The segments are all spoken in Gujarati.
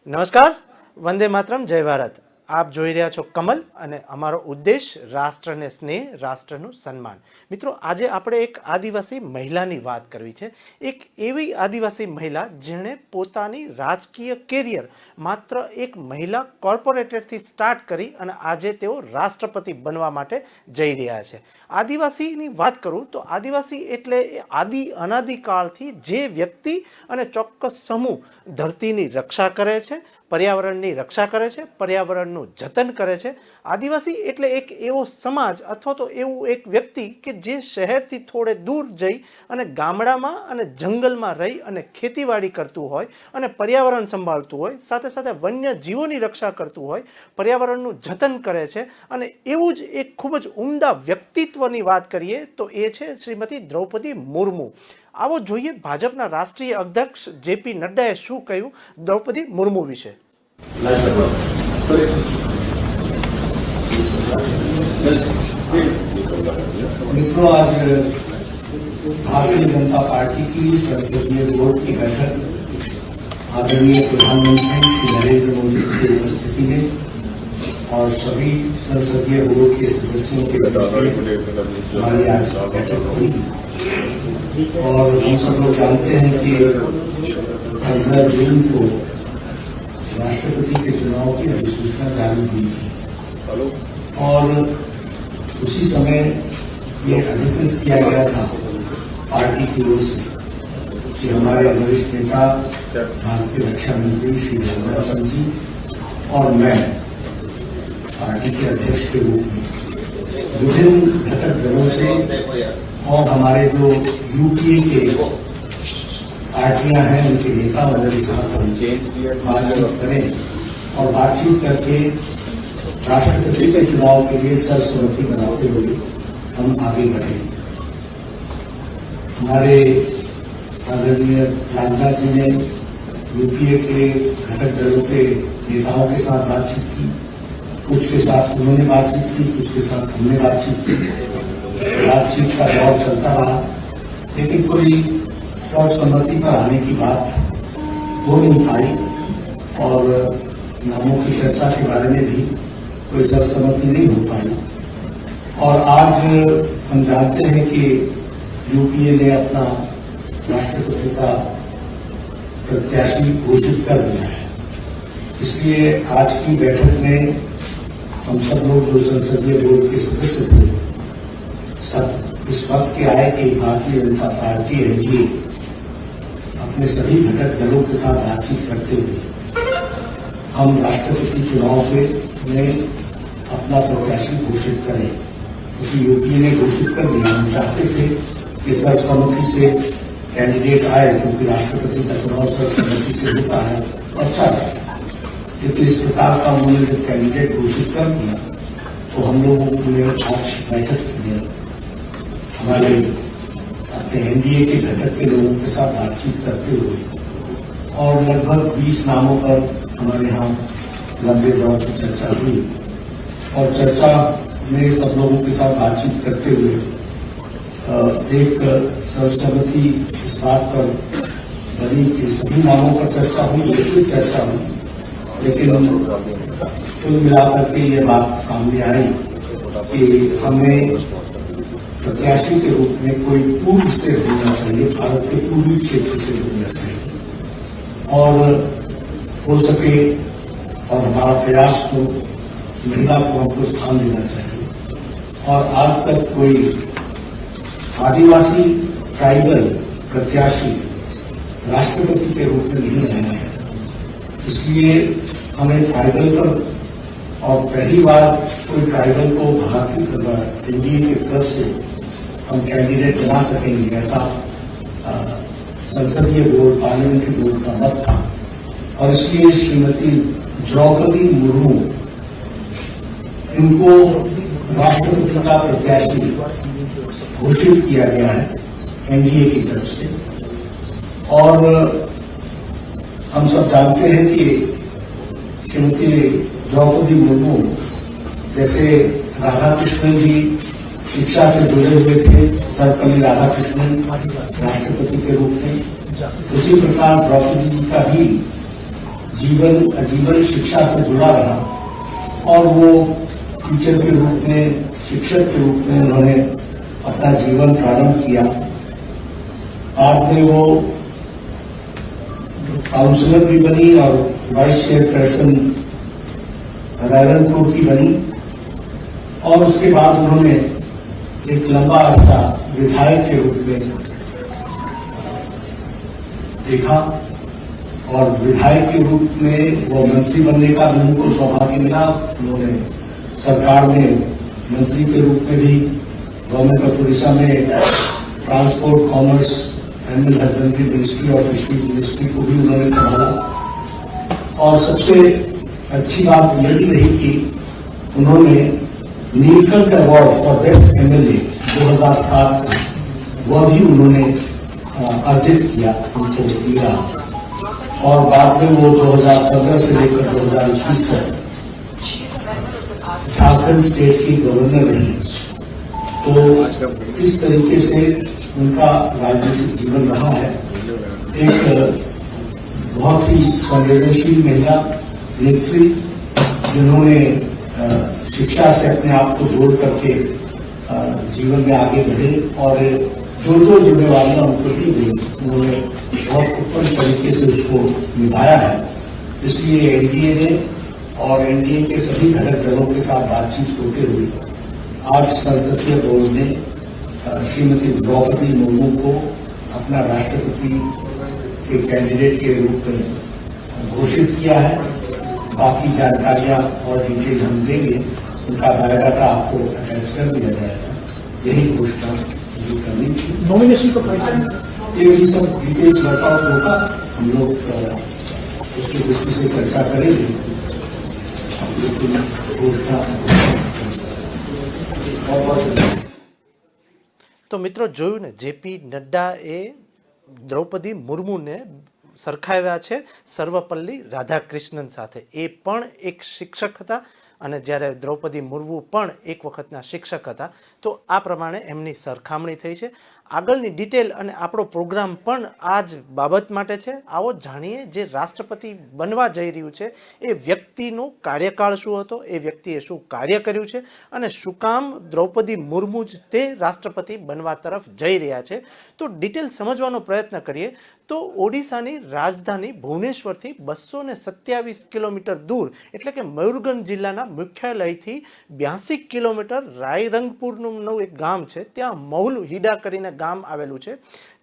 નમસ્કાર, વંદે માતરમ, જય ભારત। આપ જોઈ રહ્યા છો કમલ અને અમારો ઉદ્દેશ રાષ્ટ્રને સ્નેહ, રાષ્ટ્રનું સન્માન। મિત્રો, આજે આપણે એક આદિવાસી મહિલાની વાત કરવી છે। એક એવી આદિવાસી મહિલા જેણે પોતાની રાજકીય કેરિયર માત્ર એક મહિલા કોર્પોરેટરથી સ્ટાર્ટ કરી અને આજે તેઓ રાષ્ટ્રપતિ બનવા માટે જઈ રહ્યા છે। આદિવાસીની વાત કરું તો આદિવાસી એટલે આદિ અનાદિકાળથી જે વ્યક્તિ અને ચોક્કસ સમૂહ ધરતીની રક્ષા કરે છે, पर्यावरणની રક્ષા કરે છે, પર્યાવરણનું જતન કરે છે। આદિવાસી એટલે એક એવો સમાજ અથવા તો એવું એક વ્યક્તિ કે જે શહેરથી થોડે દૂર જઈ અને ગામડામાં અને જંગલમાં રહી અને ખેતીવાડી કરતું હોય અને પર્યાવરણ સંભાળતું હોય, સાથે સાથે વન્ય જીવોની રક્ષા કરતું હોય, પર્યાવરણનું જતન કરે છે। અને એવું જ એક ખૂબ જ ઉમદા વ્યક્તિત્વની વાત કરીએ તો એ છે શ્રીમતી દ્રૌપદી મુર્મુ। આવો જોઈએ ભાજપના રાષ્ટ્રીય અધ્યક્ષ જેપી નડ્ડાએ શું કહ્યું દ્રૌપદી મુર્મુ વિશે। मित्रों, आज भारतीय जनता पार्टी की संसदीय बोर्ड की बैठक आदरणीय प्रधानमंत्री श्री नरेंद्र मोदी की उपस्थिति में और सभी संसदीय बोर्ड के सदस्यों के बीच में हमारी आज बैठक हुई। और हम सब लोग जानते हैं कि 15 जून को राष्ट्रपति के चुनाव की अधिसूचना जारी हुई थी और उसी समय ये अधिकृत किया गया था पार्टी की ओर से कि हमारे वरिष्ठ नेता भारतीय रक्षा मंत्री श्री राजनाथ सिंह जी और मैं पार्टी के अध्यक्ष के रूप में विभिन्न घटक दलों से और हमारे जो यूपीए के पार्टियां हैं उनके नेता के साथ हम बातचीत करें और बातचीत करके राष्ट्रपति के चुनाव के लिए सर्वसम्मति बनाते हुए हम आगे बढ़े। हमारे आदरणीय राजनाथ जी ने यूपीए के घटक दलों के नेताओं के साथ बातचीत की, कुछ के साथ उन्होंने बातचीत की, कुछ के साथ हमने बातचीत की। बातचीत का दौर चलता रहा, लेकिन कोई सर्वसम्मति पर आने की बात हो नहीं पाई और नामों की चर्चा के बारे में भी कोई सर्वसम्मति नहीं हो पाई। और आज हम जानते हैं कि यूपीए ने अपना राष्ट्रपति का प्रत्याशी घोषित कर दिया है। इसलिए आज की बैठक में हम सब लोग जो संसदीय बोर्ड के सदस्य थे सब इस वक्त के आए कि भारतीय जनता पार्टी एनडीए अपने सभी घटक दलों के साथ बातचीत करते हुए हम राष्ट्रपति चुनाव में अपना प्रत्याशी घोषित करें, क्योंकि यूपीए ने घोषित कर दिया। हम चाहते थे कि सर्वसम्मति से कैंडिडेट आए, क्योंकि राष्ट्रपति का चुनाव सर्वसम्मति से होता है, अच्छा है। लेकिन इस प्रकार का उन्होंने जब कैंडिडेट घोषित कर दिया तो हम लोगों ने आज बैठक में हमारे अपने एनडीए के घटक के लोगों के साथ बातचीत करते हुए और लगभग 20 नामों पर हमारे यहाँ लंबे दौर की चर्चा हुई और चर्चा में सब लोगों के साथ बातचीत करते हुए एक सर्वसम्मति इस बात पर बनी कि सभी नामों पर चर्चा हुई, विस्तृत चर्चा हुई, लेकिन कुल मिलाकर के ये बात सामने आई कि हमें प्रत्याशी के रूप में कोई पूर्व से होना चाहिए, भारत के पूर्वी क्षेत्र से होना चाहिए और हो सके और हमारा प्रयास तो महिला को हमको स्थान देना चाहिए। और आज तक कोई आदिवासी ट्राइबल प्रत्याशी राष्ट्रपति के रूप में नहीं आया है, इसलिए हमें ट्राइबल पर और पहली बार कोई ट्राइबल को भारतीय एनडीए की तरफ से हम कैंडिडेट बना सकेंगे, ऐसा संसदीय बोर्ड पार्लियामेंट्री बोर्ड का मत था। और इसलिए श्रीमती द्रौपदी मुर्मू इनको राष्ट्रपति का प्रत्याशी घोषित किया गया है एनडीए की तरफ से। और हम सब जानते हैं कि श्रीमती द्रौपदी मुर्मू जैसे राधा कृष्णन जी शिक्षा से जुड़े हुए थे, सर्वपल्ली राधाकृष्णन राष्ट्रपति के रूप में, उसी प्रकार द्रौपदी जी का भी जीवन आजीवन शिक्षा से जुड़ा रहा और वो टीचर के रूप में, शिक्षक के रूप में उन्होंने अपना जीवन प्रारंभ किया। बाद में वो काउंसलर भी बनी और वाइस चेयरपर्सन रायरंगपुर की बनी और उसके बाद उन्होंने एक लंबा अरसा विधायक के रूप में देखा और विधायक के रूप में वो मंत्री बनने का भी उनको सौभाग्य मिला। उन्होंने सरकार में मंत्री के रूप में भी गवर्नमेंट ऑफ उड़ीसा में transport, commerce, animal husbandry ministry और फिशरीज मिनिस्ट्री को भी उन्होंने संभाला। और सबसे अच्छी बात यह भी रही कि उन्होंने Neelkanth award for best MLA 2007 का वह भी उन्होंने अर्जित किया, उनको मिला। और बाद में वो 2015 से लेकर 2021 तक झारखंड स्टेट की गवर्नर रही। तो इस तरीके से उनका राजनीतिक जीवन रहा है। एक बहुत ही संवेदनशील महिला नेत्री जिन्होंने शिक्षा से अपने आप को जोड़ करके जीवन में आगे बढ़े और जो जो जिम्मेवारियां उनको दी गई उन्होंने बहुत उत्तम तरीके से उसको निभाया है। इसलिए एनडीए ने और एनडीए के सभी घटक दलों के साथ बातचीत होते हुए आज संसदीय बोर्ड ने श्रीमती द्रौपदी मुर्मू को अपना राष्ट्रपति के कैंडिडेट के रूप में घोषित किया है। बाकी जानकारियां और डिटेल हम देंगे, उनका बायोडाटा आपको अटैच कर दिया जाएगा। यही घोषणा ये करनी थी। नॉमिनेशन का क्राइटेरिया ये भी सब डिटेल्स वर्कआउट होगा, हम लोग उसकी दृष्टि से चर्चा करेंगे। लेकिन घोषणा તો મિત્રો જોયું ને, જેપી નડ્ડાએ દ્રૌપદી મુર્મુને સરખાવ્યા છે સર્વપલ્લી રાધાકૃષ્ણન સાથે. એ પણ એક શિક્ષક હતા અને જ્યારે દ્રૌપદી મુર્મુ પણ એક વખતના શિક્ષક હતા. તો આ પ્રમાણે એમની સરખામણી થઈ છે. આગળની ડિટેલ અને આપણો પ્રોગ્રામ પણ આ જ બાબત માટે છે. આવો જાણીએ જે રાષ્ટ્રપતિ બનવા જઈ રહ્યું છે એ વ્યક્તિનો કાર્યકાળ શું હતો, એ વ્યક્તિએ શું કાર્ય કર્યું છે અને શું કામ દ્રૌપદી મુર્મુ જ તે રાષ્ટ્રપતિ બનવા તરફ જઈ રહ્યા છે. તો ડિટેલ સમજવાનો પ્રયત્ન કરીએ તો ઓડિશાની રાજધાની ભુવનેશ્વરથી 227 કિલોમીટર દૂર એટલે કે મયુરભંજ જિલ્લાના મુખ્યાલયથી 82 કિલોમીટર રાયરંગપુરનું એક ગામ છે, ત્યાં મહુલ હીડા કરીને ગામ આવેલું છે.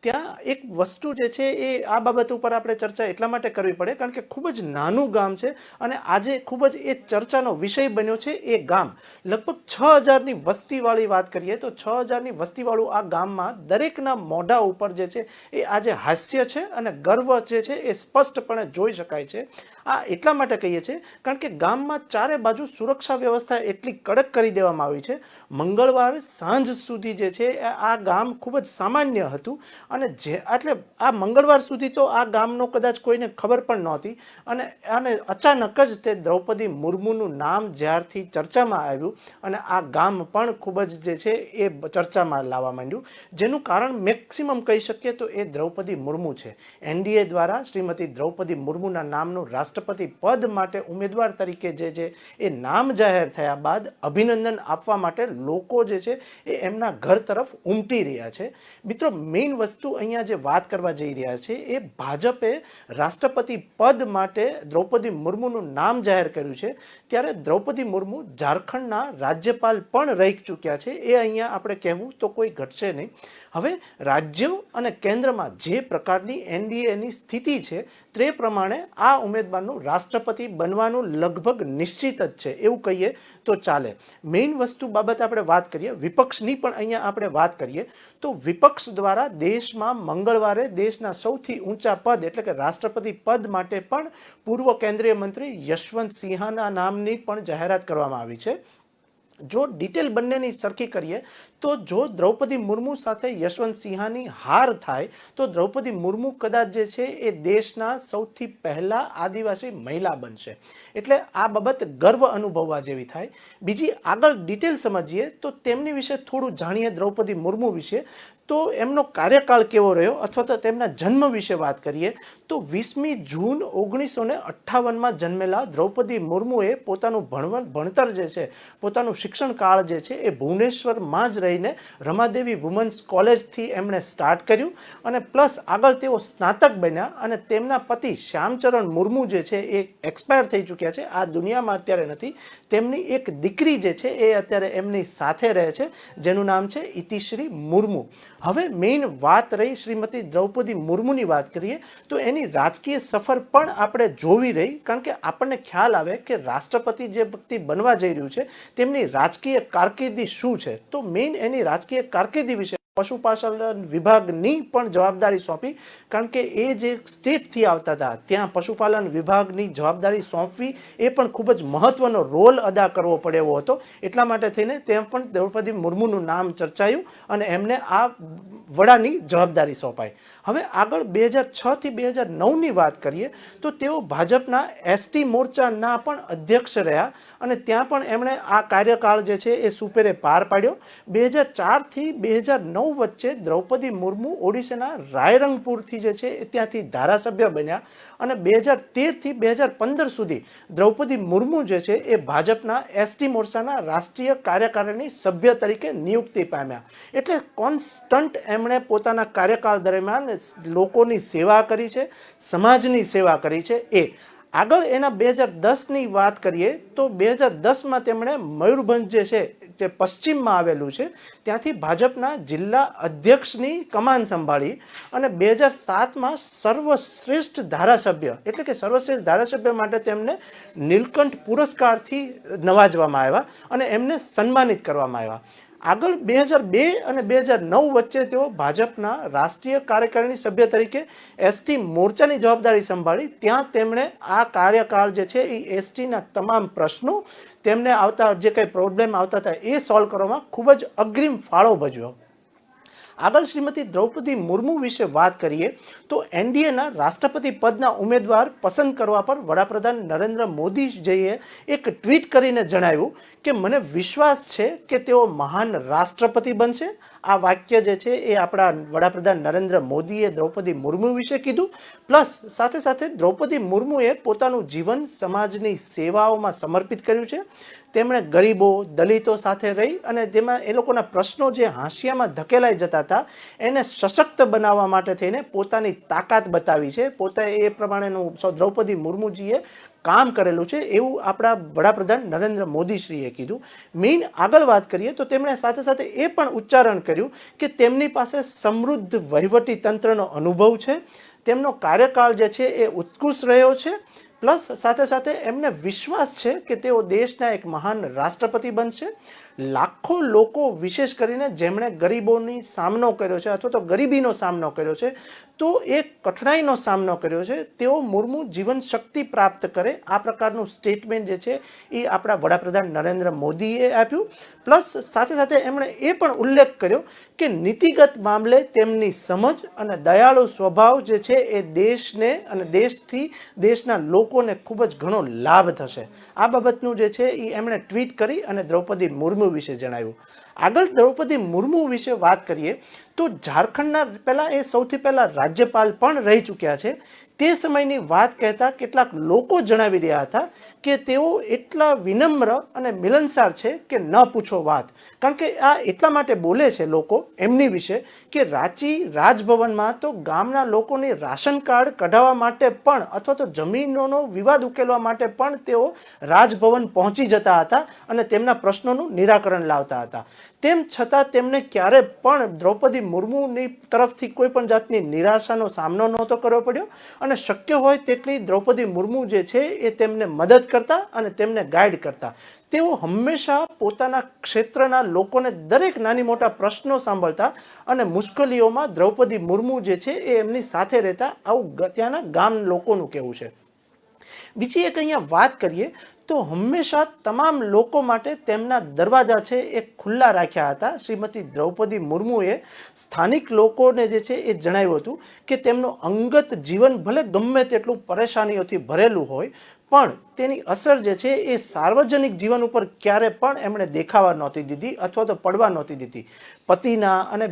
ત્યાં એક વસ્તુ જે છે એ આ બાબત ઉપર આપણે ચર્ચા એટલા માટે કરવી પડે કારણ કે ખૂબ જ નાનું ગામ છે અને આજે ખૂબ જ એ ચર્ચાનો વિષય બન્યો છે. એ ગામ લગભગ 6000ની વસ્તીવાળી વાત કરીએ તો 6000ની વસ્તીવાળું આ ગામમાં દરેકના મોઢા ઉપર જે છે એ આજે હાસ્ય છે અને ગર્વ જે છે એ સ્પષ્ટપણે જોઈ શકાય છે. આ એટલા માટે કહીએ છીએ કારણ કે ગામમાં ચારે બાજુ સુરક્ષા વ્યવસ્થા એટલી કડક કરી દેવામાં આવી છે. મંગળવારે સાંજ સુધી જે છે આ ગામ ખૂબ જ સામાન્ય હતું અને એટલે આ મંગળવાર સુધી તો આ ગામનો કદાચ કોઈને ખબર પણ નહોતી અને અચાનક જ તે દ્રૌપદી મુર્મુનું નામ જ્યારથી ચર્ચામાં આવ્યું અને આ ગામ પણ ખૂબ જ જે છે એ ચર્ચામાં લાવવા માંડ્યું, જેનું કારણ મેક્સિમમ કહી શકીએ તો એ દ્રૌપદી મુર્મુ છે. એનડીએ દ્વારા શ્રીમતી દ્રૌપદી મુર્મુના નામનું રાષ્ટ્રપતિ પદ માટે ઉમેદવાર તરીકે જે છે એ નામ જાહેર થયા બાદ અભિનંદન આપવા માટે લોકો જે છે એ એમના ઘર તરફ ઉમટી રહ્યા છે. મિત્રો, મેઇન વસ્તુ અહીંયા જે વાત કરવા જઈ રહ્યા છે એ ભાજપે રાષ્ટ્રપતિ પદ માટે દ્રૌપદી મુર્મુનું નામ જાહેર કર્યું છે. ત્યારે દ્રૌપદી મુર્મુ ઝારખંડના રાજ્યપાલ પણ રહી ચૂક્યા છે. એ અહીંયા આપણે કહેવું તો કોઈ ઘટશે નહીં. હવે રાજ્યો અને કેન્દ્રમાં જે પ્રકારની એનડીએની સ્થિતિ છે તે પ્રમાણે આ ઉમેદવારનું રાષ્ટ્રપતિ બનવાનું લગભગ નિશ્ચિત જ છે એવું કહીએ તો ચાલે. મેઇન વસ્તુ બાબત આપણે વાત કરીએ, વિપક્ષની પણ અહીંયા આપણે વાત કરીએ તો વિપક્ષ દ્વારા દેશમાં મંગળવારે દેશના સૌથી ઊંચા પદ એટલે કે રાષ્ટ્રપતિ પદ માટે પણ પૂર્વ કેન્દ્રીય મંત્રી યશવંત સિંહાના નામની પણ જાહેરાત કરવામાં આવી છે. જો ડિટેલ બંનેની સરખી કરીએ તો જો દ્રૌપદી મુર્મુ સાથે યશવંત સિંહાની હાર થાય તો દ્રૌપદી મુર્મુ કદાચ જે છે એ દેશના સૌથી પહેલા આદિવાસી મહિલા બનશે. એટલે આ બાબત ગર્વ અનુભવવા જેવી થાય. બીજી આગળ ડિટેલ સમજીએ તો તેમની વિશે થોડું જાણીએ દ્રૌપદી મુર્મુ વિશે તો એમનો કાર્યકાળ કેવો રહ્યો અથવા તો તેમના જન્મ વિશે વાત કરીએ તો 20મી જૂન 1958માં જન્મેલા દ્રૌપદી મુર્મુએ પોતાનું ભણતર જે છે, પોતાનું શિક્ષણ કાળ જે છે એ ભુવનેશ્વરમાં જ રહીને રમાદેવી વુમન્સ કોલેજથી એમણે સ્ટાર્ટ કર્યું અને પ્લસ આગળ તેઓ સ્નાતક બન્યા અને તેમના પતિ શ્યામચરણ મુર્મુ જે છે એ એક્સપાયર થઈ ચૂક્યા છે, આ દુનિયામાં અત્યારે નથી. તેમની એક દીકરી જે છે એ અત્યારે એમની સાથે રહે છે, જેનું નામ છે ઇતિશ્રી મુર્મુ. હવે મેઇન વાત રહી શ્રીમતી દ્રૌપદી મુર્મુની વાત કરીએ તો એની રાજકીય સફર પણ આપણે જોવી રહી, કારણ કે આપણને ખ્યાલ આવે કે રાષ્ટ્રપતિ જે વ્યક્તિ બનવા જઈ રહ્યું છે તેમની રાજકીય કારકિર્દી શું છે. તો મેઇન એની રાજકીય કારકિર્દી વિશે પશુપાલન વિભાગની પણ જવાબદારી સોંપી, કારણ કે એ જે સ્ટેટથી આવતા હતા ત્યાં પશુપાલન વિભાગની જવાબદારી સોંપવી એ પણ ખૂબ જ મહત્વનો રોલ અદા કરવો પડે એવો હતો. એટલા માટે થઈને ત્યાં પણ દ્રૌપદી મુર્મુનું નામ ચર્ચાયું અને એમને આ વડાની જવાબદારી સોંપાઈ. હવે આગળ 2006 થી 2009ની વાત કરીએ તો તેઓ ભાજપના એસટી મોરચાના પણ અધ્યક્ષ રહ્યા અને ત્યાં પણ એમણે આ કાર્યકાળ જે છે એ સુપેરે પાર પાડ્યો. 2004 થી 2009 વચ્ચે દ્રૌપદી મુર્મુ ઓડિશાના રાયરંગપુરથી જે છે ત્યાંથી ધારાસભ્ય બન્યા અને 2013 થી 2015 સુધી દ્રૌપદી મુર્મુ જે છે એ ભાજપના એસટી મોરચાના રાષ્ટ્રીય કાર્યકારીણી સભ્ય તરીકે નિયુક્તિ પામ્યા. એટલે કોન્સ્ટન્ટ એમણે પોતાના કાર્યકાળ દરમિયાન લોકોની સેવા કરી છે, સમાજની સેવા કરી છે. આગળ એના 2010ની વાત કરીએ તો 2010માં તેમણે મયુરભંજ જે છે તે પશ્ચિમમાં આવેલું છે ત્યાંથી ભાજપના જિલ્લા અધ્યક્ષની કમાન સંભાળી અને 2007માં સર્વશ્રેષ્ઠ ધારાસભ્ય એટલે કે સર્વશ્રેષ્ઠ ધારાસભ્ય માટે તેમને નીલકંઠ પુરસ્કારથી નવાજવામાં આવ્યા અને એમને સન્માનિત કરવામાં આવ્યા. આગળ 2002 અને 2009 વચ્ચે તેઓ ભાજપના રાષ્ટ્રીય કાર્યકારીણી સભ્ય તરીકે એસટી મોરચાની જવાબદારી સંભાળી. ત્યાં તેમણે આ કાર્યકાળ જે છે એ એસટીના તમામ પ્રશ્નો, તેમને આવતા જે કંઈ પ્રોબ્લેમ આવતા હતા એ સોલ્વ કરવામાં ખૂબ જ અગ્રીમ ફાળો ભજવ્યો. આગળ શ્રીમતી દ્રૌપદી મુર્મુ વિશે વાત કરીએ તો એનડીએના રાષ્ટ્રપતિ પદના ઉમેદવાર પસંદ કરવા પર વડાપ્રધાન નરેન્દ્ર મોદીજીએ એક ટ્વીટ કરીને જણાવ્યું કે મને વિશ્વાસ છે કે તેઓ મહાન રાષ્ટ્રપતિ બનશે. આ વાક્ય જે છે એ આપણા વડાપ્રધાન નરેન્દ્ર મોદીએ દ્રૌપદી મુર્મુ વિશે કીધું. પ્લસ સાથે સાથે દ્રૌપદી મુર્મુએ પોતાનું જીવન સમાજની સેવાઓમાં સમર્પિત કર્યું છે. તેમણે ગરીબો, દલિતો સાથે રહી અને તેમાં એ લોકોના પ્રશ્નો જે હાંસિયામાં ધકેલાઈ જતા હતા એને સશક્ત બનાવવા માટે થઈને પોતાની તાકાત બતાવી છે. પોતે એ પ્રમાણેનું દ્રૌપદી મુર્મુજીએ કામ કરેલું છે એવું આપણા વડાપ્રધાન નરેન્દ્ર મોદીશ્રીએ કીધું. મેઇન આગળ વાત કરીએ તો તેમણે સાથે સાથે એ પણ ઉચ્ચારણ કર્યું કે તેમની પાસે સમૃદ્ધ વહીવટી તંત્રનો અનુભવ છે, તેમનો કાર્યકાળ જે છે એ ઉત્કૃષ્ટ રહ્યો છે. પ્લસ સાથે સાથે એમને વિશ્વાસ છે કે તેઓ દેશના એક મહાન રાષ્ટ્રપતિ બનશે. લાખો લોકો વિશેષ કરીને જેમણે ગરીબોની સામનો કર્યો છે અથવા તો ગરીબીનો સામનો કર્યો છે, તો એ કઠણાઈનો સામનો કર્યો છે, તેઓ મુર્મુ જીવન શક્તિ પ્રાપ્ત કરે આ પ્રકારનું સ્ટેટમેન્ટ જે છે એ આપણા વડાપ્રધાન નરેન્દ્ર મોદીએ આપ્યું. પ્લસ સાથે સાથે એમણે એ પણ ઉલ્લેખ કર્યો કે નીતિગત મામલે તેમની સમજ અને દયાળુ સ્વભાવ જે છે એ દેશને અને દેશના લોકોને ખૂબ જ ઘણો લાભ થશે. આ બાબતનું જે છે એ એમણે ટ્વીટ કરી અને દ્રૌપદી મુર્મુ વિશે જણાવ્યું. આગળ દ્રૌપદી મુર્મુ વિશે વાત કરીએ તો ઝારખંડના પહેલા એ સૌથી પહેલા રાજ્યપાલ પણ રહી ચૂક્યા છે. તે સમયની વાત કહેતા કેટલાક લોકો જણાવી રહ્યા હતા કે તેઓ એટલા વિનમ્ર અને મિલનસાર છે કે ન પૂછો વાત. કારણ કે આ એટલા માટે બોલે છે લોકો એમની વિશે કે રાંચી રાજભવનમાં તો ગામના લોકોની રાશન કાર્ડ કઢાવવા માટે પણ અથવા તો જમીનોનો વિવાદ ઉકેલવા માટે પણ તેઓ રાજભવન પહોંચી જતા હતા અને તેમના પ્રશ્નોનું નિરાકરણ લાવતા હતા. તેમ છતાં તેમને ક્યારે પણ દ્રૌપદી મુર્મુની તરફથી કોઈ પણ જાતની નિરાશાનો સામનો નહોતો કરવો પડ્યો અને શક્ય હોય તેટલી દ્રૌપદી મુર્મુ જે છે એ તેમને મદદ કરતા અને તેમને ગાઈડ કરતા. તેઓ હંમેશા પોતાના ક્ષેત્રના લોકોને દરેક નાની મોટા પ્રશ્નો સાંભળતા અને મુશ્કેલીઓમાં દ્રૌપદી મુર્મુ જે છે એ એમની સાથે રહેતા, આવું ત્યાંના ગામ લોકોનું કહેવું છે. બીજી એક અહીંયા વાત કરીએ તો હંમેશા તમામ લોકો માટે તેમના દરવાજા છે એ ખુલ્લા રાખ્યા હતા. શ્રીમતી દ્રૌપદી મુર્મુએ સ્થાનિક લોકોને જે છે એ જણાવ્યું હતું કે તેમનું અંગત જીવન ભલે ગમે તેટલું પરેશાનીઓથી ભરેલું હોય પણ તેની અસર જે છે એ સાર્વજનિક જીવન ઉપર ક્યારે પણ એમણે દેખાવા નહોતી દીધી અથવા તો પડવા નહોતી દીધી. પતિના અને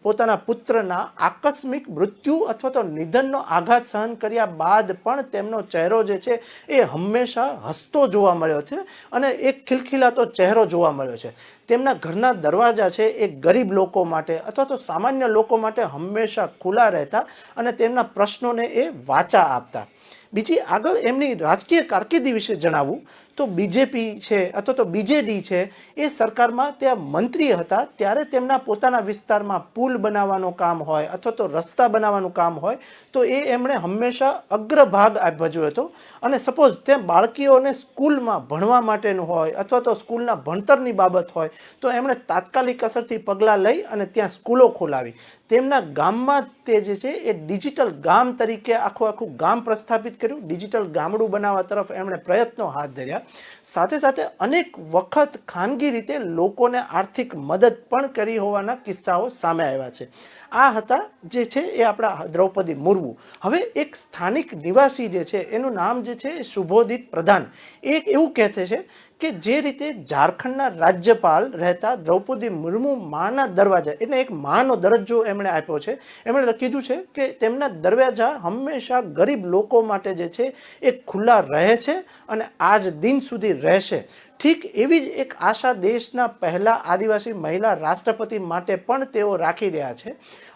પોતાના પુત્રના આકસ્મિક મૃત્યુ અથવા તો નિધનનો આઘાત સહન કર્યા બાદ પણ તેમનો ચહેરો જે છે એ હંમેશા હસતો જોવા મળ્યો છે અને એક ખિલખિલાતો ચહેરો જોવા મળ્યો છે. તેમના ઘરના દરવાજા છે એ ગરીબ લોકો માટે અથવા તો સામાન્ય લોકો માટે હંમેશા ખુલ્લા રહેતા અને તેમના પ્રશ્નોને એ વાચા આપતા. બીજી આગળ એમની રાજકીય કારકિર્દી વિશે જણાવું તો બીજેપી છે અથવા તો બીજેડી છે એ સરકારમાં ત્યાં મંત્રી હતા ત્યારે તેમના પોતાના વિસ્તારમાં પુલ બનાવવાનું કામ હોય અથવા તો રસ્તા બનાવવાનું કામ હોય તો એ એમણે હંમેશા અગ્રભાગ ભજવ્યો હતો. અને સપોઝ ત્યાં બાળકીઓને સ્કૂલમાં ભણવા માટેનું હોય અથવા તો સ્કૂલના ભણતરની બાબત હોય તો એમણે તાત્કાલિક અસરથી પગલાં લઈ અને ત્યાં સ્કૂલો ખોલાવી. તેમના ગામમાં તે જે છે એ ડિજિટલ ગામ તરીકે આખું ગામ પ્રસ્થાપિત કર્યું. ડિજિટલ ગામડું બનાવવા તરફ એમણે પ્રયત્નો હાથ ધર્યા. સાથે સાથે અનેક વખત ખાનગી રીતે લોકોને આર્થિક મદદ પણ કરી હોવાના કિસ્સાઓ સામે આવ્યા છે. આ હતા જે છે એ આપણા દ્રૌપદી મુર્મુ. હવે એક સ્થાનિક નિવાસી જે છે એનું નામ જે છે એ શુભોદિત પ્રધાન એક એવું કહેતે છે કે જે રીતે ઝારખંડના રાજ્યપાલ રહેતા દ્રૌપદી મુર્મુ માના દરવાજા એટલે એક માનો દરજ્જો એમણે આપ્યો છે. એમણે કીધું છે કે તેમના દરવાજા હંમેશા ગરીબ લોકો માટે જે છે એ ખુલ્લા રહે છે અને આજ દિન સુધી રહેશે. ઠીક એવી જ એક આશા દેશના પહેલા આદિવાસી મહિલા રાષ્ટ્રપતિ માટે પણ તેઓ રાખી રહ્યા છે.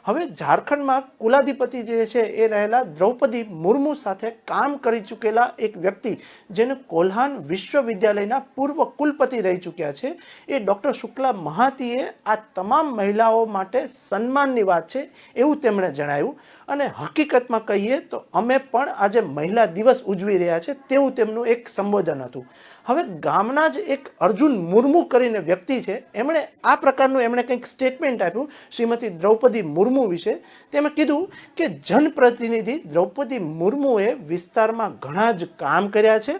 હવે ઝારખંડમાં કુલાધિપતિ જે છે એ રહેલા દ્રૌપદી મુર્મુ સાથે કામ કરી ચૂકેલા એક વ્યક્તિ જેને કોલ્હાન વિશ્વવિદ્યાલયના પૂર્વ કુલપતિ રહી ચૂક્યા છે એ ડૉક્ટર શુક્લા મહાતીએ આ તમામ મહિલાઓ માટે સન્માનની વાત છે એવું તેમણે જણાવ્યું. અને હકીકતમાં કહીએ તો અમે પણ આજે મહિલા દિવસ ઉજવી રહ્યા છે તેવું તેમનું એક સંબોધન હતું. હવે ગામના જ એક અર્જુન મુર્મુ કરીને વ્યક્તિ છે એમણે આ પ્રકારનું એમણે કંઈક સ્ટેટમેન્ટ આપ્યું શ્રીમતી દ્રૌપદી મુર્મુ વિશે. તેમણે કીધું કે જનપ્રતિનિધિ દ્રૌપદી મુર્મુએ વિસ્તારમાં ઘણા જ કામ કર્યા છે.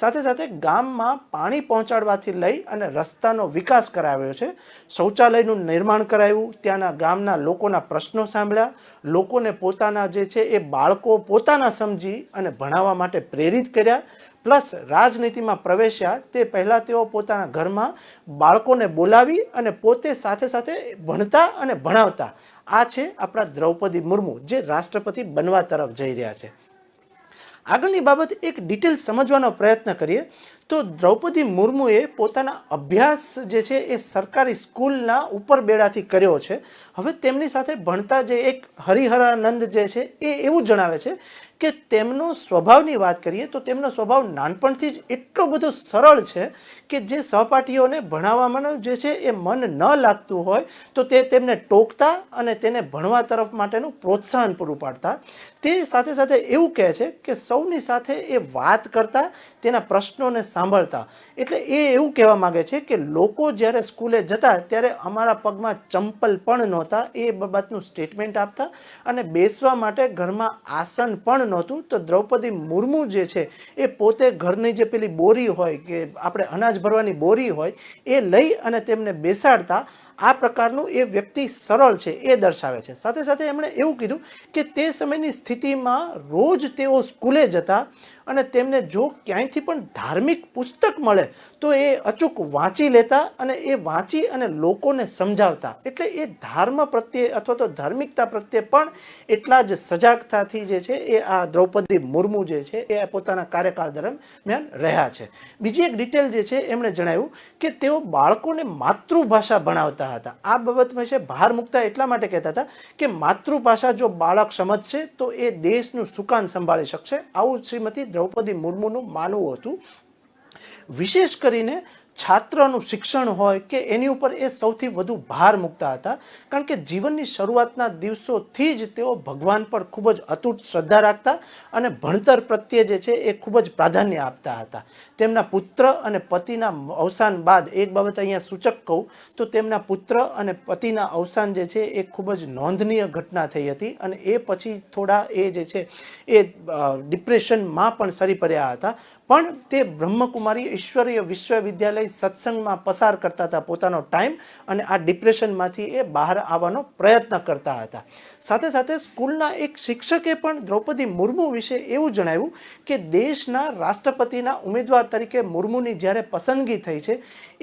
સાથે સાથે ગામમાં પાણી પહોંચાડવાથી લઈ અને રસ્તાનો વિકાસ કરાવ્યો છે. શૌચાલયનું નિર્માણ કરાવ્યું. ત્યાંના ગામના લોકોના પ્રશ્નો સાંભળ્યા. લોકોને પોતાના જે છે એ બાળકો પોતાના સમજી અને ભણાવવા માટે પ્રેરિત કર્યા. પ્લસ રાજનીતિમાં પ્રવેશ્યા તે પહેલાં તેઓ પોતાના ઘરમાં બાળકોને બોલાવી અને પોતે સાથે સાથે ભણતા અને ભણાવતા. આ છે આપણા દ્રૌપદી મુર્મુ જે રાષ્ટ્રપતિ બનવા તરફ જઈ રહ્યા છે. આગળની બાબત એક ડિટેલ સમજવાનો પ્રયત્ન કરીએ તો દ્રૌપદી મુર્મુએ પોતાના અભ્યાસ જે છે એ સરકારી સ્કૂલના ઉપર બેડાથી કર્યો છે. હવે તેમની સાથે ભણતા જે એક હરિહરાનંદ જે છે એ એવું જણાવે છે કે તેમનો સ્વભાવની વાત કરીએ તો તેમનો સ્વભાવ નાનપણથી જ એટલો બધો સરળ છે કે જે સહપાઠીઓને ભણાવવામાં જે છે એ મન ન લાગતું હોય તો તે તેમને ટોકતા અને તેને ભણવા તરફ માટેનું પ્રોત્સાહન પૂરું પાડતા. તે સાથે સાથે એવું કહે છે કે સૌની સાથે એ વાત કરતા તેના પ્રશ્નોને સાંભળતા. એટલે એ એવું કહેવા માગે છે કે લોકો જ્યારે સ્કૂલે જતા ત્યારે અમારા પગમાં ચંપલ પણ નહોતા એ બાબતનું સ્ટેટમેન્ટ આપતા અને બેસવા માટે ઘરમાં આસન પણ નહોતું. તો દ્રૌપદી મુર્મુ જે છે એ પોતે ઘરની જે પેલી બોરી હોય કે આપણે અનાજ ભરવાની બોરી હોય એ લઈ અને તેમને બેસાડતા. આ પ્રકારનું એ વ્યક્તિ સરળ છે એ દર્શાવે છે. સાથે સાથે એમણે એવું કીધું કે તે સમયની સ્થિતિમાં રોજ તેઓ સ્કૂલે જતા અને તેમને જો ક્યાંયથી પણ ધાર્મિક પુસ્તક મળે તો એ અચૂક વાંચી લેતા અને એ વાંચી અને લોકોને સમજાવતા. એટલે એ ધર્મ પ્રત્યે અથવા તો ધાર્મિકતા પ્રત્યે પણ એટલા જ સજાગતાથી જે છે એ આ દ્રૌપદી મુર્મુ જે છે એ પોતાના કાર્યકાળ દરમિયાન રહ્યા છે. બીજી એક ડિટેલ જે છે એમણે જણાવ્યું કે તેઓ બાળકોને માતૃભાષા ભણાવતા હતા. આ બાબત વિશે ભાર મૂકતા એટલા માટે કહેતા હતા કે માતૃભાષા જો બાળક સમજશે તો એ દેશનું સુકાન સંભાળી શકશે. આવું શ્રીમતી દ્રૌપદી મુર્મુનું માનવું હતું. વિશેષ કરીને છાત્રનું શિક્ષણ હોય કે એની ઉપર એ સૌથી વધુ ભાર મૂકતા હતા, કારણ કે જીવનની શરૂઆતના દિવસોથી જ તેઓ ભગવાન પર ખૂબ જ અતૂટ શ્રદ્ધા રાખતા અને ભણતર પ્રત્યે જે છે એ ખૂબ જ પ્રાધાન્ય આપતા હતા. તેમના પુત્ર અને પતિના અવસાન બાદ એક બાબત અહીંયા સૂચક કહું તો તેમના પુત્ર અને પતિના અવસાન જે છે એ ખૂબ જ નોંધનીય ઘટના થઈ હતી અને એ પછી થોડા એ જે છે એ ડિપ્રેશનમાં પણ સરી પડ્યા હતા. પણ તે બ્રહ્મકુમારી ઈશ્વરીય વિશ્વવિદ્યાલય સત્સંગમાં પસાર કરતા હતા પોતાનો ટાઈમ અને આ ડિપ્રેશનમાંથી એ બહાર આવવાનો પ્રયત્ન કરતા હતા. સાથે સાથે સ્કૂલના એક શિક્ષકે પણ દ્રૌપદી મુર્મુ વિશે એવું જણાવ્યું કે દેશના રાષ્ટ્રપતિના ઉમેદવાર તરીકે મુર્મુની જ્યારે પસંદગી થઈ છે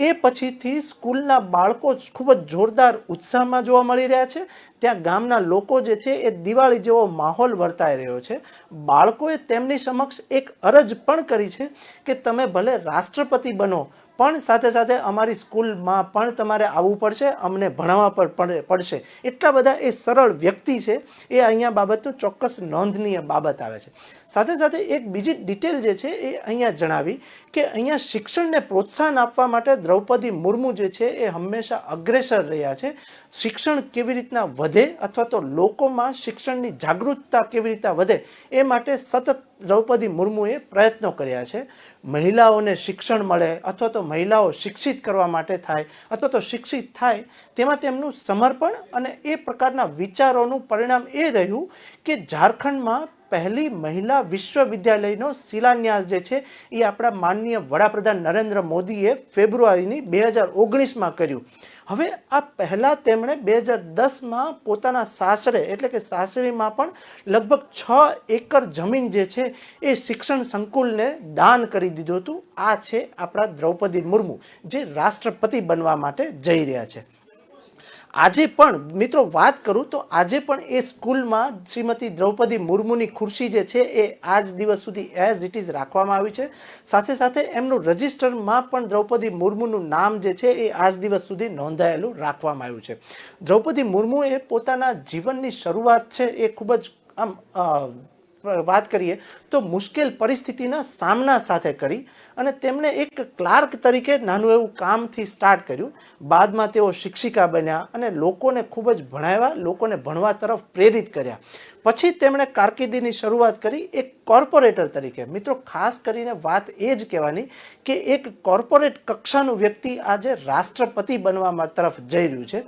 એ પછીથી સ્કૂલના બાળકો ખૂબ જ જોરદાર ઉત્સાહમાં જોવા મળી રહ્યા છે. ત્યાં ગામના લોકો જે છે એ દિવાળી જેવો માહોલ વર્તાઈ રહ્યો છે. બાળકોએ તેમની સમક્ષ એક અરજ પણ કરી છે કે તમે ભલે રાષ્ટ્રપતિ બનો પણ સાથે સાથે અમારી સ્કૂલમાં પણ તમારે આવવું પડશે, અમને ભણાવવા પર પડશે. એટલા બધા એ સરળ વ્યક્તિ છે, એ અહીંયા બાબતનું ચોક્કસ નોંધનીય બાબત આવે છે. સાથે સાથે એક બીજી ડિટેલ જે છે એ અહીંયા જણાવી કે અહીંયા શિક્ષણને પ્રોત્સાહન આપવા માટે દ્રૌપદી મુર્મુ જે છે એ હંમેશા અગ્રેસર રહ્યા છે. શિક્ષણ કેવી રીતના વધે અથવા તો લોકોમાં શિક્ષણની જાગૃતતા કેવી રીતના વધે એ માટે સતત દ્રૌપદી મુર્મુએ પ્રયત્નો કર્યા છે. મહિલાઓને શિક્ષણ મળે અથવા તો મહિલાઓ શિક્ષિત કરવા માટે થાય અથવા તો શિક્ષિત થાય તેમાં તેમનું સમર્પણ અને એ પ્રકારના વિચારોનું પરિણામ એ રહ્યું કે ઝારખંડમાં પહેલી મહિલા વિશ્વવિદ્યાલયનો શિલાન્યાસ જે છે એ આપણા માનનીય વડાપ્રધાન નરેન્દ્ર મોદીએ ફેબ્રુઆરીની 2019માં કર્યું. હવે આ પહેલાં તેમણે 2010માં પોતાના સાસરે એટલે કે સાસરીમાં પણ લગભગ 6 એકર જમીન જે છે એ શિક્ષણ સંકુલને દાન કરી દીધું હતું. આ છે આપણા દ્રૌપદી મુર્મુ જે રાષ્ટ્રપતિ બનવા માટે જઈ રહ્યા છે. આજે પણ મિત્રો વાત કરું તો આજે પણ એ સ્કૂલમાં શ્રીમતી દ્રૌપદી મુર્મુની ખુરશી જે છે એ આજ દિવસ સુધી એઝ ઇટ ઇઝ રાખવામાં આવી છે. સાથે સાથે એમનું રજિસ્ટરમાં પણ દ્રૌપદી મુર્મુનું નામ જે છે એ આજ દિવસ સુધી નોંધાયેલું રાખવામાં આવ્યું છે. દ્રૌપદી મુર્મુએ પોતાના જીવનની શરૂઆત છે એ ખૂબ જ વાત કરીએ તો મુશ્કેલ પરિસ્થિતિના સામના સાથે કરી અને તેમણે એક ક્લાર્ક તરીકે નાનું એવું કામથી સ્ટાર્ટ કર્યું. બાદમાં તેઓ શિક્ષિકા બન્યા અને લોકોને ખૂબ જ ભણાવ્યા, લોકોને ભણવા તરફ પ્રેરિત કર્યા. પછી તેમણે કારકિર્દીની શરૂઆત કરી એક કોર્પોરેટર તરીકે. મિત્રો ખાસ કરીને વાત એ જ કહેવાની કે એક કોર્પોરેટ કક્ષાનું વ્યક્તિ આજે રાષ્ટ્રપતિ બનવા તરફ જઈ રહ્યું છે.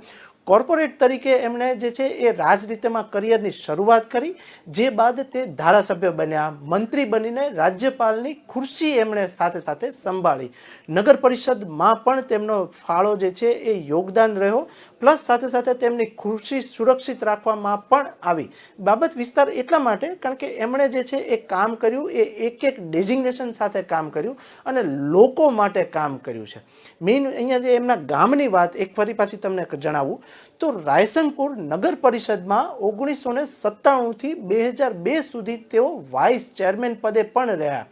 કોર્પોરેટ તરીકે એમણે જે છે એ રાજનીતિમાં કરિયરની શરૂઆત કરી, જે બાદ તે ધારાસભ્ય બન્યા, મંત્રી બનીને રાજ્યપાલની ખુરશી એમણે સાથે સાથે સંભાળી. નગર પરિષદમાં પણ તેમનો ફાળો જે છે એ યોગદાન રહ્યો, પ્લસ સાથે સાથે તેમની ખુરશી સુરક્ષિત રાખવામાં પણ આવી. બાબત વિસ્તાર એટલા માટે કારણ કે એમણે જે છે એ કામ કર્યું એ એક એક ડેઝિગ્નેશન સાથે કામ કર્યું અને લોકો માટે કામ કર્યું છે. મેઇન અહીંયા જે એમના ગામની વાત એક ફરી પાછી તમને જણાવું તો રાયસંગપુર નગર પરિષદમાં 1997થી 2002 સુધી તેઓ વાઇસ ચેરમેન પદે પણ રહ્યા.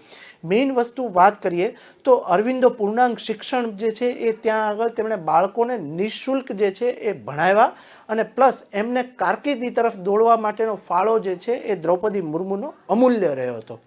મેઇન વસ્તુ વાત કરીએ તો અરવિંદો પૂર્ણાંગ શિક્ષણ જે છે એ ત્યાં આગળ તેમણે બાળકોને નિઃશુલ્ક જે છે એ ભણાવ્યા અને પ્લસ એમને કારકિર્દી તરફ દોડવા માટેનો ફાળો જે છે એ દ્રૌપદી મુર્મુનો અમૂલ્ય રહ્યો હતો.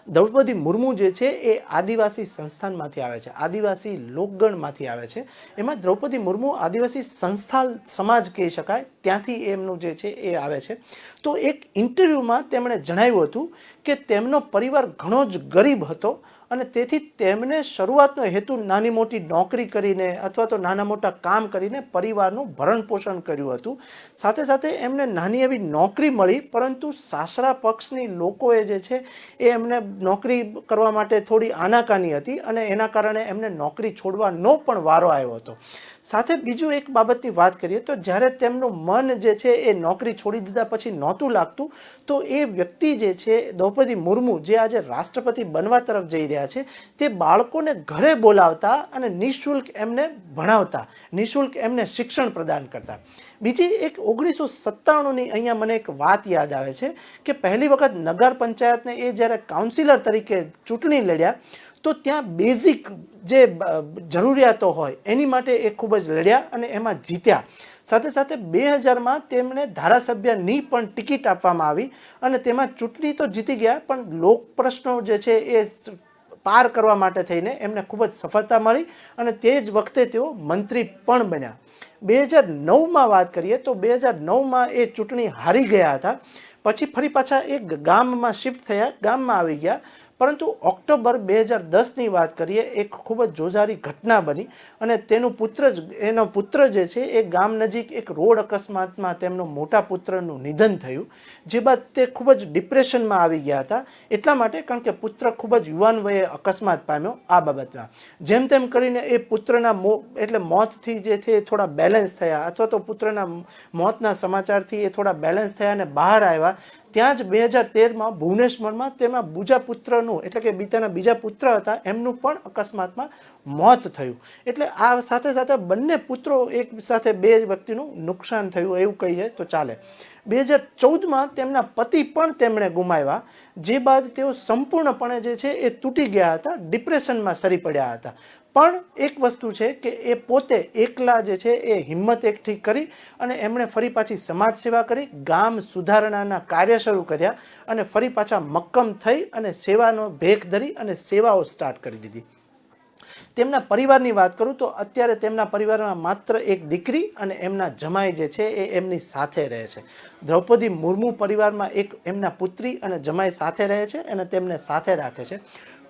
દ્રૌપદી મુર્મુ જે છે એ આદિવાસી સંસ્થાનમાંથી આવે છે, આદિવાસી લોકગણમાંથી આવે છે. એમાં દ્રૌપદી મુર્મુ આદિવાસી સંસ્થાલ સમાજ કહી શકાય, ત્યાંથી એમનું જે છે એ આવે છે. તો એક ઇન્ટરવ્યૂમાં તેમણે જણાવ્યું હતું કે તેમનો પરિવાર ઘણો જ ગરીબ હતો અને તેથી તેમને શરૂઆતનો હેતુ નાની મોટી નોકરી કરીને અથવા તો નાના મોટા કામ કરીને પરિવારનું ભરણ પોષણ કર્યું હતું. સાથે સાથે એમને નાની એવી નોકરી મળી, પરંતુ સાસરા પક્ષની લોકોએ જે છે એ એમને નોકરી કરવા માટે થોડી આનાકાની હતી અને એના કારણે એમને નોકરી છોડવાનો પણ વારો આવ્યો હતો. સાથે બીજું એક બાબતની વાત કરીએ તો જ્યારે તેમનું મન જે છે એ નોકરી છોડી દીધા પછી નહોતું લાગતું તો એ વ્યક્તિ જે છે દ્રૌપદી મુર્મુ જે આજે રાષ્ટ્રપતિ બનવા તરફ જઈ રહ્યા છે તે બાળકોને ઘરે બોલાવતા અને નિઃશુલ્ક એમને ભણાવતા, નિઃશુલ્ક એમને શિક્ષણ પ્રદાન કરતા. બીજી એક 1997ની અહીંયા મને એક વાત યાદ આવે છે કે પહેલી વખત નગર પંચાયતને એ જ્યારે કાઉન્સિલર તરીકે ચૂંટણી લડ્યા તો ત્યાં બેઝિક જે જરૂરિયાતો હોય એની માટે એ ખૂબ જ લડ્યા અને એમાં જીત્યા. સાથે સાથે 2000માં તેમને ધારાસભ્યની પણ ટિકિટ આપવામાં આવી અને તેમાં ચૂંટણી તો જીતી ગયા, પણ લોક પ્રશ્નો જે છે એ પાર કરવા માટે થઈને એમને ખૂબ જ સફળતા મળી અને તે જ વખતે તેઓ મંત્રી પણ બન્યા. 2009માં વાત કરીએ તો 2009માં એ ચૂંટણી હારી ગયા હતા. પછી ફરી પાછા એક ગામમાં શિફ્ટ થયા, ગામમાં આવી ગયા. પરંતુ ઓક્ટોબર 2010ની વાત કરીએ, એક ખૂબ જ જોજારી ઘટના બની અને એનો પુત્ર જે છે એ ગામ નજીક એક રોડ અકસ્માતમાં તેમનો મોટા પુત્રનું નિધન થયું. જે બાદ તે ખૂબ જ ડિપ્રેશનમાં આવી ગયા હતા. એટલા માટે કારણ કે પુત્ર ખૂબ જ યુવાન વયે અકસ્માત પામ્યો. આ બાબતમાં જેમ તેમ કરીને એ પુત્રના મોતથી જે છે એ થોડા બેલેન્સ થયા, અથવા તો પુત્રના મોતના સમાચારથી એ થોડા બેલેન્સ થયા અને બહાર આવ્યા. ત્યાં જ 2013માં ભુવનેશ્વરમાં તેના બીજા પુત્રનું, એટલે કે તેના બીજા પુત્ર હતા, એમનું પણ અકસ્માતમાં મોત થયું. એટલે આ સાથે સાથે બંને પુત્રો એક સાથે બે વ્યક્તિનું નુકસાન થયું એવું કહીએ તો ચાલે. 2014માં તેમના પતિ પણ તેમણે ગુમાવ્યા. જે બાદ તેઓ સંપૂર્ણપણે જે છે એ તૂટી ગયા હતા, ડિપ્રેશનમાં સરી પડ્યા હતા. પણ એક વસ્તુ છે કે એ પોતે એકલા જે છે એ હિંમત એકઠી કરી અને એમણે ફરી પાછી સમાજ સેવા કરી, ગામ સુધારણાના કાર્ય શરૂ કર્યા અને ફરી પાછા મક્કમ થઈ અને સેવાનો ભેખ ધરી અને સેવાઓ સ્ટાર્ટ કરી દીધી. તેમના પરિવારની વાત કરું તો અત્યારે તેમના પરિવારમાં માત્ર એક દીકરી અને એમના જમાઈ જે છે એ એમની સાથે રહે છે. દ્રૌપદી મુર્મુ પરિવારમાં એક એમના પુત્રી અને જમાઈ સાથે રહે છે અને તેમને સાથે રાખે છે.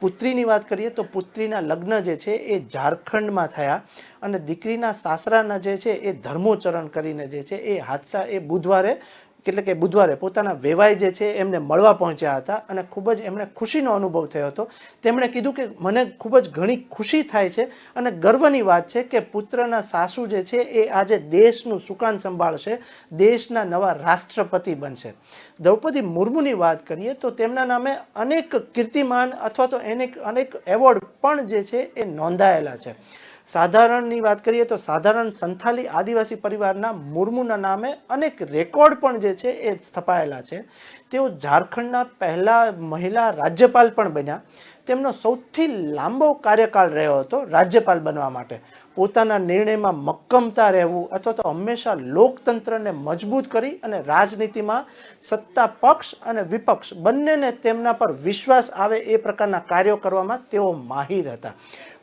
પુત્રીની વાત કરીએ તો પુત્રીના લગ્ન જે છે એ ઝારખંડમાં થયા અને દીકરીના સાસરાના જે છે એ ધર્મોચરણ કરીને જે છે એ હાદસા એ બુધવારે પોતાના વેવાઈ જે છે એમને મળવા પહોંચ્યા હતા અને ખૂબ જ એમને ખુશીનો અનુભવ થયો હતો. તેમણે કીધું કે મને ખૂબ જ ઘણી ખુશી થાય છે અને ગર્વની વાત છે કે પુત્રના સાસુ જે છે એ આજે દેશનું સુકાન સંભાળશે, દેશના નવા રાષ્ટ્રપતિ બનશે. દ્રૌપદી મુર્મુની વાત કરીએ તો તેમના નામે અનેક કીર્તિમાન અથવા તો અનેક એવોર્ડ પણ જે છે એ નોંધાયેલા છે. સાધારણની વાત કરીએ તો સાધારણ સંથાલી આદિવાસી પરિવારના મુર્મુના નામે અનેક રેકોર્ડ પણ જે છે એ સ્થપાયેલા છે. તેઓ ઝારખંડના પહેલા મહિલા રાજ્યપાલ પણ બન્યા. તેમનો સૌથી લાંબો કાર્યકાળ રહ્યો હતો રાજ્યપાલ બનવા માટે. પોતાના નિર્ણયમાં મક્કમતા રહેવું અથવા તો હંમેશા લોકતંત્રને મજબૂત કરી અને રાજનીતિમાં સત્તા પક્ષ અને વિપક્ષ બંનેને તેમના પર વિશ્વાસ આવે એ પ્રકારના કાર્યો કરવામાં તેઓ માહિર હતા.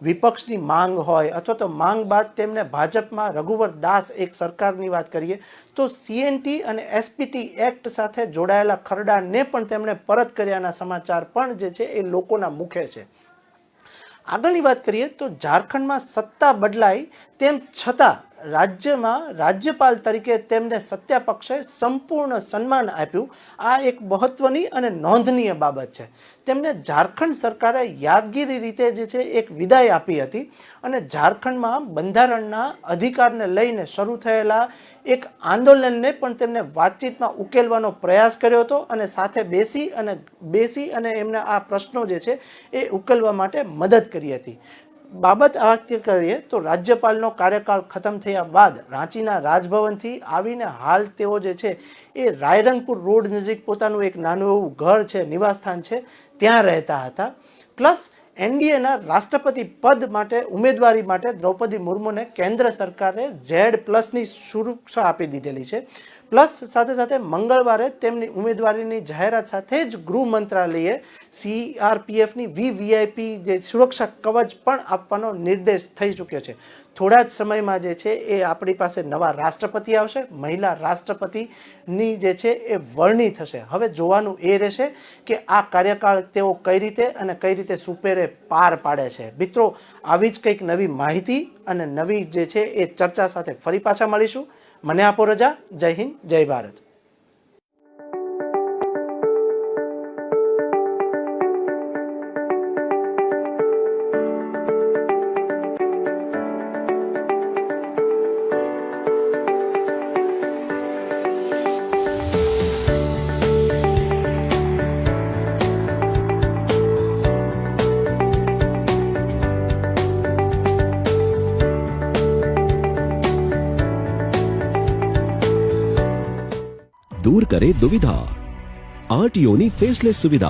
વિપક્ષની માંગ હોય અથવા તો માંગ બાદ તેમને ભાજપમાં રઘુવર દાસ એક સરકારની વાત કરીએ તો CNT અને SPT એક્ટ સાથે જોડાયેલા ખરડાને પણ તેમણે પરત કર્યાના સમાચાર પણ જે છે એ લોકોના મુખે છે. આગળની વાત કરીએ તો ઝારખંડમાં સત્તા બદલાઈ તેમ છતાં રાજ્યમાં રાજ્યપાલ તરીકે તેમને સત્તાપક્ષે સંપૂર્ણ સન્માન આપ્યું. આ એક મહત્વની અને નોંધનીય બાબત છે. તેમને ઝારખંડ સરકારે યાદગીરી રીતે જે છે એક વિદાય આપી હતી અને ઝારખંડમાં બંધારણના અધિકારને લઈને શરૂ થયેલા એક આંદોલનને પણ તેમને વાતચીતમાં ઉકેલવાનો પ્રયાસ કર્યો હતો અને સાથે બેસી અને એમના આ પ્રશ્નો જે છે એ ઉકેલવા માટે મદદ કરી હતી. બાબત વાત કરીએ તો રાજ્યપાલનો કાર્યકાળ ખતમ થયા બાદ રાંચીના રાજભવનથી આવીને હાલ તેઓ જે છે એ રાયરંગપુર રોડ નજીક પોતાનું એક નાનું એવું ઘર છે, નિવાસસ્થાન છે, ત્યાં રહેતા હતા. પ્લસ એનડીએના રાષ્ટ્રપતિ પદ માટે ઉમેદવારી માટે દ્રૌપદી મુર્મુને કેન્દ્ર સરકારે Z+ની સુરક્ષા આપી દીધેલી છે. પ્લસ સાથે સાથે મંગળવારે તેમની ઉમેદવારીની જાહેરાત સાથે જ ગૃહ મંત્રાલયે CRPFની VVIP જે સુરક્ષા કવચ પણ આપવાનો નિર્દેશ થઈ ચૂક્યો છે. થોડા જ સમયમાં જે છે એ આપણી પાસે નવા રાષ્ટ્રપતિ આવશે, મહિલા રાષ્ટ્રપતિની જે છે એ વરણી થશે. હવે જોવાનું એ રહેશે કે આ કાર્યકાળ તેઓ કઈ રીતે સુપેરે પાર પાડે છે. મિત્રો, આવી જ કંઈક નવી માહિતી અને નવી જે છે એ ચર્ચા સાથે ફરી પાછા મળીશું. મને આપો રજા. જય હિન્દ, જય ભારત. दूर करे दुविधा RTOની ફેસલેસ સુવિધા